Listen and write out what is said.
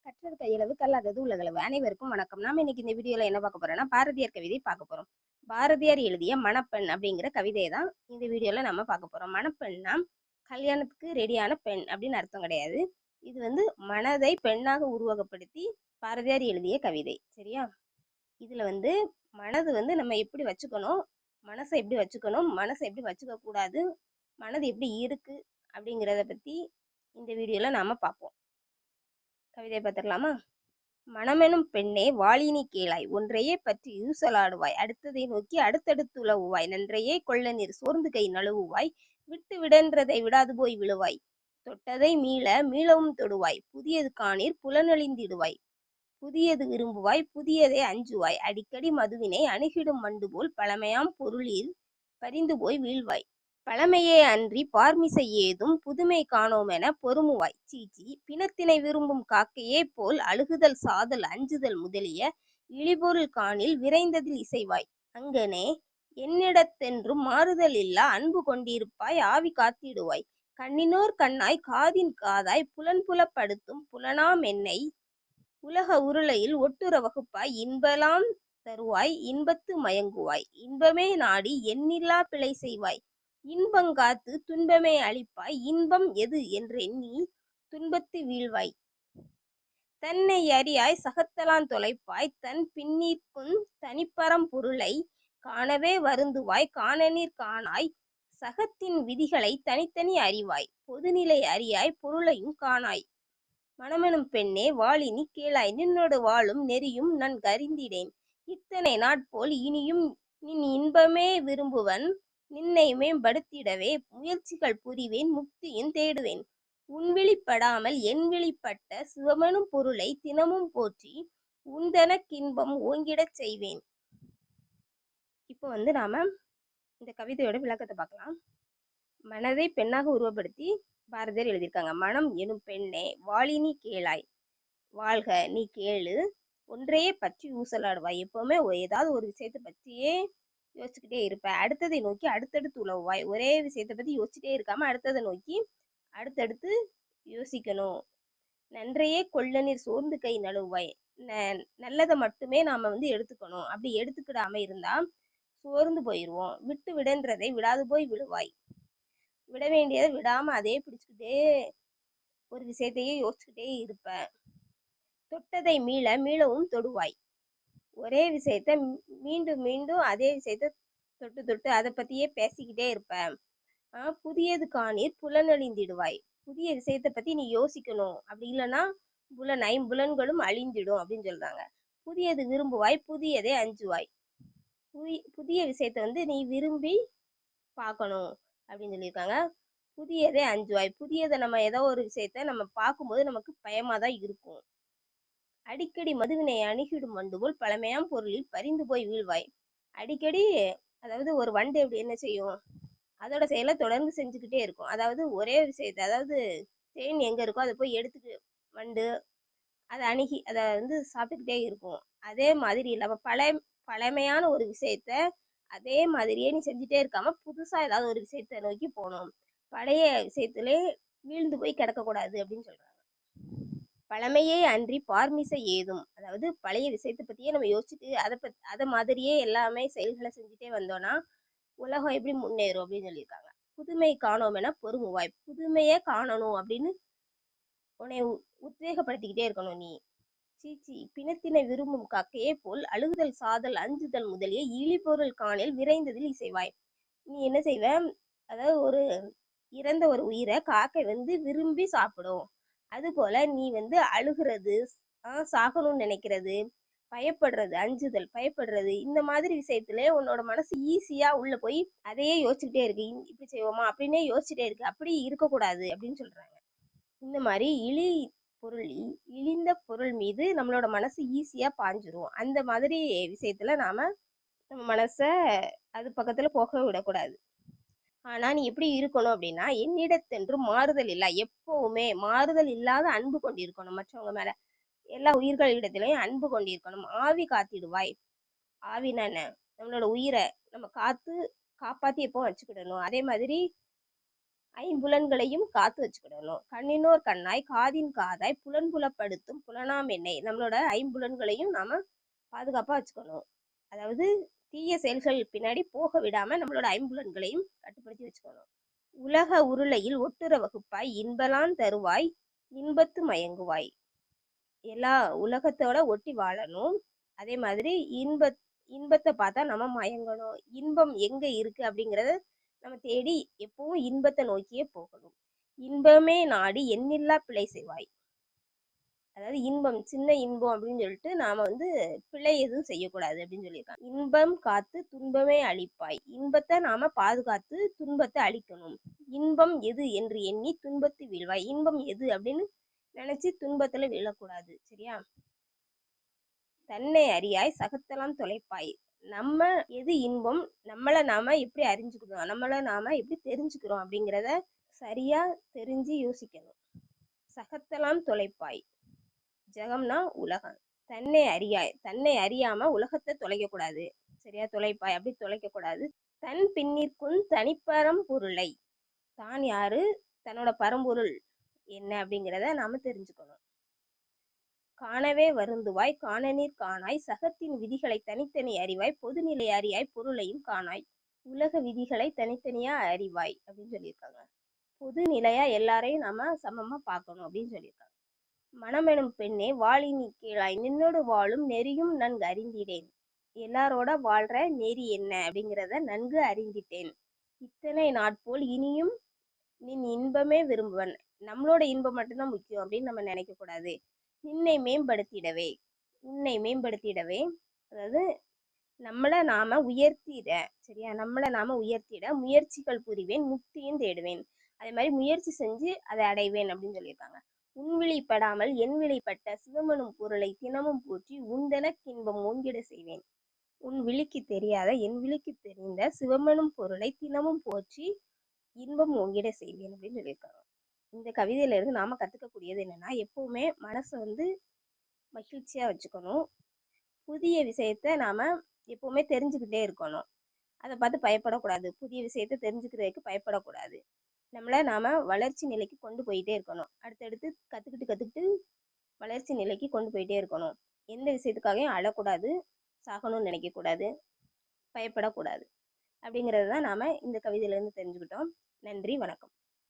கற்றது கையளவு கல்லாதது உலகளவு. அனைவருக்கும் வணக்கம். நாம இன்னைக்கு இந்த வீடியோல என்ன பார்க்க போறோம்னா, பாரதியார் கவிதை பார்க்க போறோம். பாரதியார் எழுதிய மணப்பெண் அப்படிங்கிற கவிதையை தான் இந்த வீடியோல நம்ம பார்க்க போறோம். மணப்பெண்ணா கல்யாணத்துக்கு ரெடியான பெண் அப்படின்னு அர்த்தம் கிடையாது. இது வந்து மனதை பெண்ணாக உருவகப்படுத்தி பாரதியார் எழுதிய கவிதை. சரியா? இதுல வந்து மனது வந்து நம்ம எப்படி வச்சுக்கணும், மனசை எப்படி வச்சுக்கணும், மனசை எப்படி வச்சுக்க கூடாது, மனது எப்படி இருக்கு அப்படிங்கிறத பத்தி இந்த வீடியோல நாம பார்ப்போம். கவிதை பார்த்துடலாமா? மனமெனும் பெண்ணே வாழினி கேளாய், ஒன்றையே பற்றி யூசலாடுவாய், அடுத்ததை நோக்கி அடுத்தடுத்துலவுவாய், நன்றையே கொள்ள நீர் சோர்ந்து கை நழுவுவாய், விட்டு விடன்றதை விடாது போய் விழுவாய், தொட்டதை மீள மீளவும் தொடுவாய், புதியது காணீர் புலனழிந்திடுவாய், புதியது விரும்புவாய் புதியதை அஞ்சுவாய், அடிக்கடி மதுவினை அணுகிடும் மண்டு போல் பழமையாம் பொருளில் பரிந்து போய் வீழ்வாய், பழமையே அன்றி பார்மிசை ஏதும் புதுமை காணோமென பொறுமுவாய், சீச்சி பிணத்தினை விரும்பும் காக்கையே போல் அழுகுதல் சாதல் அஞ்சுதல் முதலிய இழிபொருள் காணில் விரைந்ததில் இசைவாய், அங்கனே என்னிடத்தென்றும் மாறுதல் இல்லா அன்பு கொண்டிருப்பாய் ஆவி காத்திடுவாய், கண்ணினோர் கண்ணாய் காதின் காதாய் புலன்புலப்படுத்தும் புலனாம் என்னை உலக உருளையில் ஒட்டுற வகுப்பாய், இன்பலாம் தருவாய் இன்பத்து மயங்குவாய், இன்பமே நாடி எண்ணில்லா பிழை செய்வாய், இன்பங்காத்து துன்பமே அளிப்பாய், இன்பம் எது என்றெண்ணி துன்பத்து வீழ்வாய், தன்னை அறியாய் சகத்தலான் தொலைப்பாய், தன் பின்னிற்கும் தனிப்பரம் பொருளை காணவே வருந்துவாய், காணநீர் காணாய் சகத்தின் விதிகளை தனித்தனி அறிவாய், பொதுநிலை அறியாய் பொருளையும் காணாய், மனமெனும் பெண்ணே வாழினி கேளாய், நின்னோடு வாழும் நெறியும் நன்கறிந்திடேன், இத்தனை நாட்போல் இனியும் நின் இன்பமே விரும்புவன், நின்னை மேம்படுத்திடவே முயற்சிகள் புரிவேன் முக்தியும் தேடுவேன், உன் விழிப்படாமல் என் விழிப்பட்ட சிவமெனும் பொருளை தினமும் போற்றி உந்தனக்கின்பம் ஓங்கிடச் செய்வேன். இப்போ வந்து நாம இந்த கவிதையோட விளக்கத்தை பார்க்கலாம். மனதை பெண்ணாக உருவப்படுத்தி பாரதியார் எழுதியிருக்காங்க. மனம் எனும் பெண்ணே வாழினி கேளாய், வாழ்க நீ கேளு, ஒன்றையே பற்றி ஊசலாடுவாய், எப்பவுமே ஏதாவது ஒரு விஷயத்தை பற்றியே யோசிச்சுக்கிட்டே இருப்ப, அடுத்ததை நோக்கி அடுத்தடுத்து உழவுவாய், ஒரே விஷயத்தை பத்தி யோசிச்சுட்டே இருக்காம அடுத்ததை நோக்கி அடுத்தடுத்து யோசிக்கணும், நன்றையே கொள்ள நீர் சோர்ந்து கை நழுவாய், நல்லதை மட்டுமே நாம வந்து எடுத்துக்கணும், அப்படி எடுத்துக்கிடாம இருந்தா சோர்ந்து போயிடுவோம், விட்டு விடன்றதை விடாது போய் விழுவாய், விட வேண்டியதை விடாம அதே பிடிச்சுக்கிட்டே ஒரு விஷயத்தையே யோசிச்சுக்கிட்டே இருப்ப, தொட்டதை மீள மீளவும் தொடுவாய், ஒரே விஷயத்த மீண்டும் மீண்டும் அதே விஷயத்த தொட்டு தொட்டு அதை பத்தியே பேசிக்கிட்டே இருப்ப, புதியது காணீர் புலனழிந்திடுவாய், புதிய விஷயத்த பத்தி நீ யோசிக்கணும், அப்படி இல்லைன்னா ஐம்புலன்களும் அழிந்திடும் அப்படின்னு சொல்றாங்க, புதியது விரும்புவாய் புதியதை அஞ்சுவாய், புதிய விஷயத்த வந்து நீ விரும்பி பார்க்கணும் அப்படின்னு சொல்லியிருக்காங்க, புதியதை அஞ்சுவாய், புதியதை நம்ம ஏதோ ஒரு விஷயத்த நம்ம பார்க்கும்போது நமக்கு பயமா தான் இருக்கும், அடிக்கடி மதுவினை அணுகிடும் வண்டு போல் பழமையாம் பொருளில் பரிந்து போய் வீழ்வாய், அடிக்கடி அதாவது ஒரு வண்டு எப்படி என்ன செய்யும், அதோட செயலை தொடர்ந்து செஞ்சுக்கிட்டே இருக்கும், அதாவது ஒரே விஷயத்த, அதாவது தேன் எங்க இருக்கோ அதை போய் எடுத்துட்டு வண்டு அதை அணுகி அதை வந்து சாப்பிட்டுக்கிட்டே இருக்கும், அதே மாதிரி இல்லாம பழமையான ஒரு விஷயத்த அதே மாதிரியே நீ செஞ்சுட்டே இருக்காம புதுசா ஏதாவது ஒரு விஷயத்த நோக்கி போகணும், பழைய விஷயத்திலே வீழ்ந்து போய் கிடக்கக்கூடாது அப்படின்னு சொல்றாங்க. பழமையே அன்றி பார்மிசை ஏதும், அதாவது பழைய விஷயத்தை பத்தியே நம்ம யோசிச்சுட்டு அதை மாதிரியே எல்லாமே செயல்களை செஞ்சுட்டே வந்தோம்னா உலகம் எப்படி முன்னேறும் அப்படின்னு சொல்லியிருக்காங்க. புதுமை காணோம் என பொறுமுவாய், புதுமையை காணணும் அப்படின்னு உன்னை உத்வேகப்படுத்திக்கிட்டே இருக்கணும் நீ, சீச்சி பிணத்தினை விரும்பும் காக்கையே போல் அழுகுதல் சாதல் அஞ்சுதல் முதலிய இழிபொருள் காணில் விரைந்ததில் இசைவாய், நீ என்ன செய்வ, அதாவது ஒரு இறந்த ஒரு உயிரை காக்கை வந்து விரும்பி சாப்பிடும், அது போல நீ வந்து அழுகிறது, சாகணும்னு நினைக்கிறது, பயப்படுறது, அஞ்சுதல் பயப்படுறது, இந்த மாதிரி விஷயத்துல உன்னோட மனசு ஈஸியா உள்ள போய் அதையே யோசிச்சுக்கிட்டே இருக்கு, இப்படி செய்வோமா அப்படின்னே யோசிச்சுட்டே இருக்கு, அப்படி இருக்கக்கூடாது அப்படின்னு சொல்றாங்க. இந்த மாதிரி இழிந்த பொருள் மீது நம்மளோட மனசு ஈஸியா பாஞ்சிரும், அந்த மாதிரி விஷயத்துல நாம நம்ம மனச அது பக்கத்துல போக விடக்கூடாது. ஆனா நீ எப்படி இருக்கணும் அப்படின்னா, என்னிடத்தென்றும் மாறுதல் இல்ல, எப்பவுமே மாறுதல் இல்லாத அன்பு கொண்டிருக்கணும், மற்றவங்க மேல எல்லா உயிர்களிடத்திலையும் அன்பு கொண்டிருக்கணும், ஆவி காத்திடுவாய், ஆவினா என்ன, நம்மளோட உயிரை நம்ம காப்பாத்தி எப்போ வச்சுக்கிடணும், அதே மாதிரி ஐம்புலன்களையும் காத்து வச்சுக்கிடணும். கண்ணினோர் கண்ணாய் காதின் காதாய் புலன்புலப்படுத்தும் புலனாம் எண்ணெய். நம்மளோட ஐம்புலன்களையும் நாம பாதுகாப்பா வச்சுக்கணும். அதாவது தீய செயல்கள் பின்னாடி போக விடாம நம்மளோட ஐம்புலன்களையும் கட்டுப்படுத்தி வச்சுக்கணும். உலக உருளையில் ஒட்டுற வகுப்பாய் இன்பலான் தருவாய் இன்பத்து மயங்குவாய். எல்லா உலகத்தோட ஒட்டி வாழணும். அதே மாதிரி இன்பத்தை பார்த்தா நம்ம மயங்கணும். இன்பம் எங்க இருக்கு அப்படிங்கறத நம்ம தேடி எப்பவும் இன்பத்தை நோக்கியே போகணும். இன்பமே நாடி எண்ணில்லா பிழை செய்வாய். அதாவது இன்பம் சின்ன இன்பம் அப்படின்னு சொல்லிட்டு நாம பிழை எதுவும் செய்யக்கூடாது அப்படின்னு சொல்லியிருக்காங்க. இன்பம் காத்து துன்பமே அழிப்பாய். இன்பத்தை நாம பாதுகாத்து துன்பத்தை அழிக்கணும். இன்பம் எது என்று எண்ணி துன்பத்து வீழ்வாய். இன்பம் எது அப்படின்னு நினைச்சு துன்பத்துல விழக்கூடாது. சரியா? தன்னை அறியாய் சகத்தெல்லாம் தொலைப்பாய். நம்ம எது இன்பம், நம்மளை நாம எப்படி அறிஞ்சுக்கிறோம், நம்மளை நாம எப்படி தெரிஞ்சுக்கிறோம் அப்படிங்கிறத சரியா தெரிஞ்சு யோசிக்கணும். சகத்தெல்லாம் தொலைப்பாய். ஜெகம்னா உலகம். தன்னை அறியாய், தன்னை அறியாம உலகத்தை தொலைக்க கூடாது. சரியா? தொலைப்பாய், அப்படி தொலைக்க கூடாது. தன் பின்னிற்கும் தனிப்பரம் பொருளை. தான் யாரு, தன்னோட பரம்பொருள் என்ன அப்படிங்கிறத நாம தெரிஞ்சுக்கணும். காணவே வருந்துவாய் காணநீர் காணாய் சகத்தின் விதிகளை தனித்தனி அறிவாய் பொதுநிலை அறியாய் பொருளையும் காணாய். உலக விதிகளை தனித்தனியா அறிவாய் அப்படின்னு சொல்லியிருக்காங்க. பொது நிலையா எல்லாரையும் நாம சமமா பார்க்கணும் அப்படின்னு சொல்லியிருக்காங்க. மனமெனும் பெண்ணே வாழினி கீழாய் நின்னோடு வாழும் நெறியும் நன்கு அறிந்திடேன். எல்லாரோட வாழ்ற நெறி என்ன அப்படிங்கிறத நன்கு அறிந்திட்டேன். இத்தனை நாட்போல் இனியும் நின் இன்பமே விரும்புவன். நம்மளோட இன்பம் மட்டும்தான் முக்கியம் அப்படின்னு நம்ம நினைக்க கூடாது. நின்னை மேம்படுத்திடவே, உன்னை மேம்படுத்திடவே, அதாவது நம்மளை நாம உயர்த்திட. சரியா? நம்மளை நாம உயர்த்திட முயற்சிகள் புரிவேன் முக்தியும் தேடுவேன். அதே மாதிரி முயற்சி செஞ்சு அதை அடைவேன் அப்படின்னு சொல்லியிருக்காங்க. உன்விழிப்படாமல் என் விழிப்பட்ட சிவமனும் பொருளை தினமும் போற்றி உந்தனக்கு இன்பம் ஓங்கிட செய்வேன். உன் விழிக்கு தெரியாத என் விழிக்கு தெரிந்த சிவமனும் பொருளை தினமும் போற்றி இன்பம் ஓங்கிட செய்வேன் அப்படின்னு சொல்லியிருக்காங்க. இந்த கவிதையில இருந்து நாம கத்துக்கக்கூடியது என்னன்னா, எப்பவுமே மனசை மகிழ்ச்சியா வச்சுக்கணும். புதிய விஷயத்த நாம எப்பவுமே தெரிஞ்சுக்கிட்டே இருக்கணும். அதை பார்த்து பயப்படக்கூடாது. புதிய விஷயத்த தெரிஞ்சுக்கிறதுக்கு பயப்படக்கூடாது. நம்மளை நாம வளர்ச்சி நிலைக்கு கொண்டு போயிட்டே இருக்கணும். அடுத்தடுத்து கத்துக்கிட்டு வளர்ச்சி நிலைக்கு கொண்டு போயிட்டே இருக்கணும். எந்த விஷயத்துக்காகவும் அழக்கூடாது, சாகணும்னு நினைக்க கூடாது, பயப்படக்கூடாது. அப்படிங்கிறது தான் நாம இந்த கவிதையில இருந்து தெரிஞ்சுக்கிட்டோம். நன்றி, வணக்கம்.